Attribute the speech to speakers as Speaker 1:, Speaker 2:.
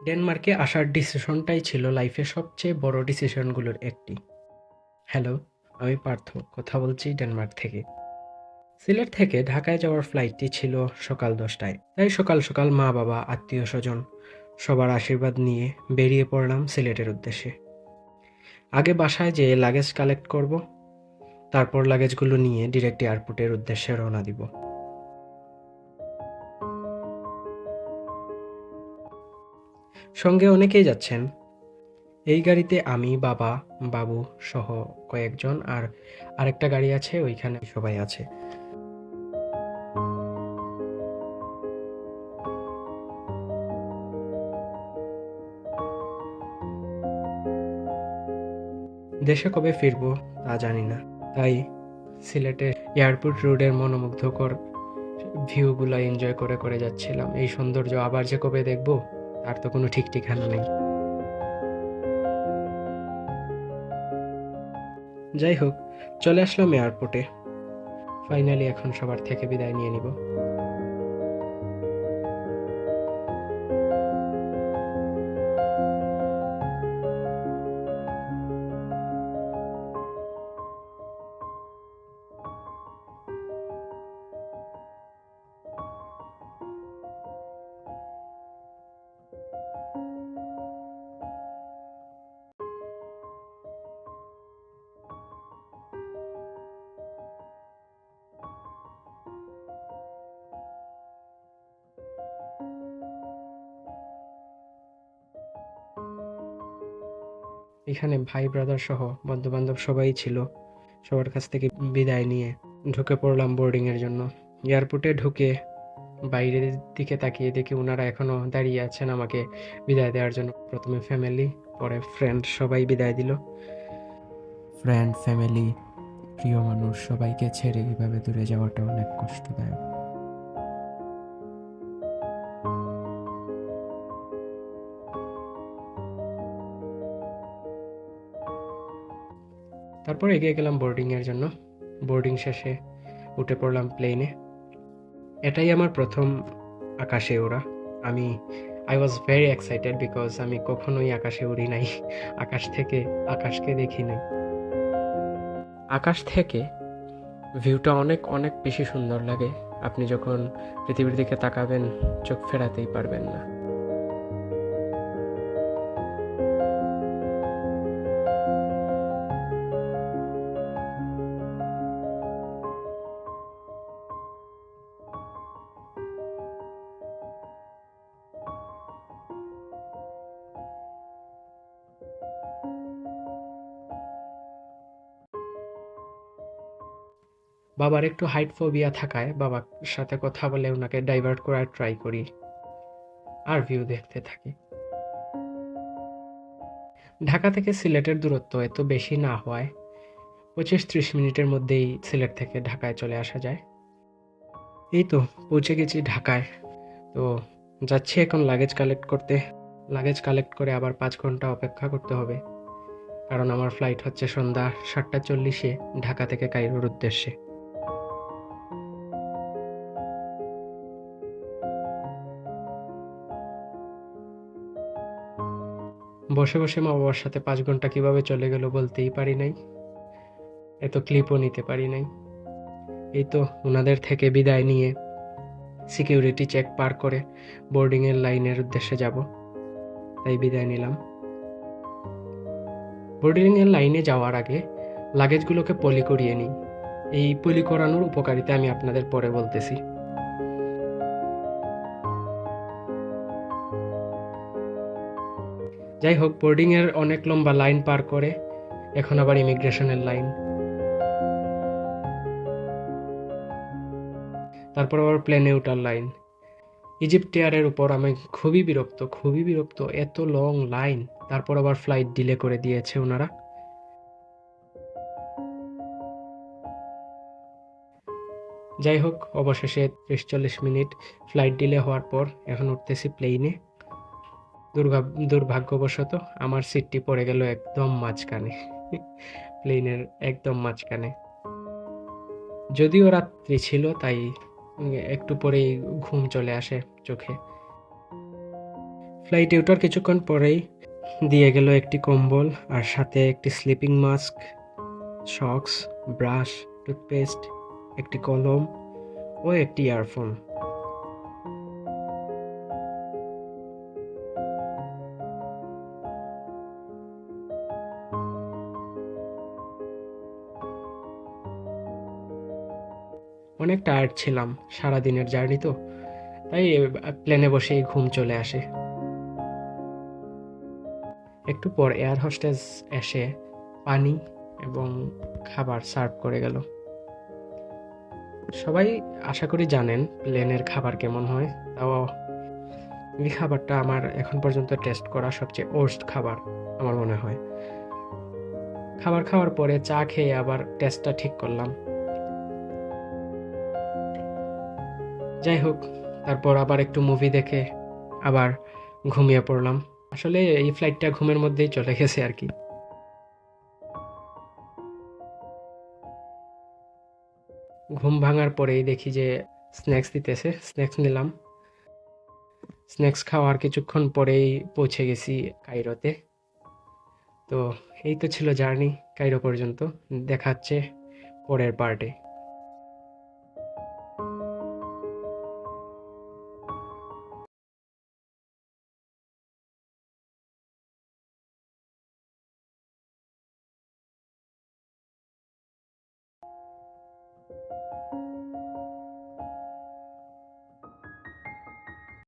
Speaker 1: ডেনমার্কে আসার ডিসিশনটাই ছিল লাইফের সবচেয়ে বড় ডিসিশনগুলোর একটি। হ্যালো, আমি পার্থ, কথা বলছি ডেনমার্ক থেকে। সিলেট থেকে ঢাকায় যাওয়ার ফ্লাইটটি ছিল সকাল 10টায়। তাই সকাল সকাল মা বাবা আত্মীয় স্বজন সবার আশীর্বাদ নিয়ে বেরিয়ে পড়লাম সিলেটের উদ্দেশ্যে। আগে বাসায় যেয়ে লাগেজ কালেক্ট করব, তারপর লাগেজগুলো নিয়ে ডিরেক্ট এয়ারপোর্টের উদ্দেশ্যে রওনা দিব। সঙ্গে অনেকেই যাচ্ছেন। এই গাড়িতে আমি, বাবা, বাবু সহ কয়েকজন, আর আরেকটা গাড়ি আছে, ওইখানে সবাই আছে। দেশে কবে ফিরবো তা জানি না, তাই সিলেটের এয়ারপোর্ট রোডের মনোমুগ্ধকর ভিউগুলো এনজয় করে করে যাচ্ছিলাম। এই সৌন্দর্য আবার যে কবে দেখবো তার তো কোনো ঠিক ঠিকানা নেই। যাই হোক, চলে আসলাম এয়ারপোর্টে। ফাইনালি এখন সবার থেকে বিদায় নিয়ে নিব। এখানে ভাই ব্রাদার সহ বন্ধু বান্ধব সবাই ছিল। সবার কাছ থেকে বিদায় নিয়ে ঢুকে পড়লাম বোর্ডিং এর জন্য। এয়ারপোর্টে ঢুকে বাইরের দিকে তাকিয়ে দেখি ওনারা এখনো দাঁড়িয়ে আছেন আমাকে বিদায় দেওয়ার জন্য। প্রথমে ফ্যামিলি, পরে ফ্রেন্ড, সবাই বিদায় দিল। ফ্রেন্ড, ফ্যামিলি, প্রিয় মানুষ সবাইকে ছেড়ে এইভাবে দূরে যাওয়াটা অনেক কষ্টদায়ক। তারপর এগিয়ে গেলাম বোর্ডিং এর জন্য। বোর্ডিং শেষে উঠে পড়লাম প্লেনে। এটাই আমার প্রথম আকাশে ওড়া। আমি I was very excited because আমি কখনোই আকাশে উড়ি নাই, আকাশ থেকে আকাশকে দেখি নাই। আকাশ থেকে ভিউটা অনেক অনেক বেশি সুন্দর লাগে। আপনি যখন পৃথিবীর দিকে তাকাবেন চোখ ফেরাতেই পারবেন না। বাবার একটু হাইট ফোবিয়া থাকায় বাবার সাথে কথা বলে ওনাকে ডাইভার্ট করার ট্রাই করি আর ভিউ দেখতে থাকি। ঢাকা থেকে সিলেটের দূরত্ব এত বেশি না হওয়ায় 25-30 মিনিটের মধ্যেই সিলেট থেকে ঢাকায় চলে আসা যায়। এই তো পৌঁছে গেছি ঢাকায়। তো যাচ্ছি এখন লাগেজ কালেক্ট করতে। লাগেজ কালেক্ট করে আবার 5 ঘন্টা অপেক্ষা করতে হবে, কারণ আমার ফ্লাইট হচ্ছে সন্ধ্যা 7:40-এ ঢাকা থেকে কায়রোর উদ্দেশ্যে। বসে বসে মা বাবার সাথে 5 ঘন্টা কিভাবে চলে গেল বলতেই পারি নাই, এত ক্লিপও নিতে পারি নাই। এই তো ওনাদের থেকে বিদায় নিয়ে সিকিউরিটি চেক পার করে বোর্ডিংয়ের লাইনের উদ্দেশ্যে যাব, তাই বিদায় নিলাম। বোর্ডিংয়ের লাইনে যাওয়ার আগে লাগেজগুলোকে পলি করিয়ে নিই। এই পলি করানোর উপকারিতা আমি আপনাদের পরে বলতেছি। যাই হোক, বোর্ডিংয়ের অনেক লম্বা লাইন পার করে এখন আবার ইমিগ্রেশনের লাইন, তারপর আবার প্লেনে ওঠার লাইন। ইজিপ্ট এয়ারের উপর আমি খুবই বিরক্ত, খুবই বিরক্ত, এত লং লাইন, তারপর আবার ফ্লাইট ডিলে করে দিয়েছে ওনারা। যাই হোক, অবশেষে 30-40 মিনিট ফ্লাইট ডিলে হওয়ার পর এখন উঠতেছি প্লেনে। দুর্ভাগ্যবশত আমার সিটটি পড়ে গেল একদম মাঝখানে, প্লেনের একদম মাঝখানে। যদিও রাত্রি ছিল তাই একটু পরেই ঘুম চলে আসে চোখে। ফ্লাইটে ওঠার কিছুক্ষণ পরেই দিয়ে গেল একটি কম্বল আর সাথে একটি sleeping mask, socks, brush, toothpaste, একটি কলম ও একটি ইয়ারফোন। অনেক টায়ার্ড ছিলাম, সারাদিনের জার্নি তো, তাই প্লেনে বসেই ঘুম চলে আসে। একটু পর এয়ার হোস্টেস এসে পানি এবং খাবার সার্ভ করে গেল। সবাই আশা করি জানেন প্লেনের খাবার কেমন হয়, তাও এই খাবারটা আমার এখন পর্যন্ত টেস্ট করা সবচেয়ে ওর্স্ট খাবার আমার মনে হয়। খাবার খাওয়ার পরে চা খেয়ে আবার টেস্টটা ঠিক করলাম। যাই হোক, তারপর আবার একটু মুভি দেখে আবার ঘুমিয়ে পড়লাম। আসলে এই ফ্লাইটটা ঘুমের মধ্যেই চলে গেছে আর কি। ঘুম ভাঙার পরেই দেখি যে স্ন্যাক্স দিতেছে, স্ন্যাক্স নিলাম। স্ন্যাক্স খাওয়ার কিছুক্ষণ পরেই পৌঁছে গেছি কায়রোতে। তো এই তো ছিল জার্নি কায়রো পর্যন্ত। দেখা হচ্ছে পরের পার্টে।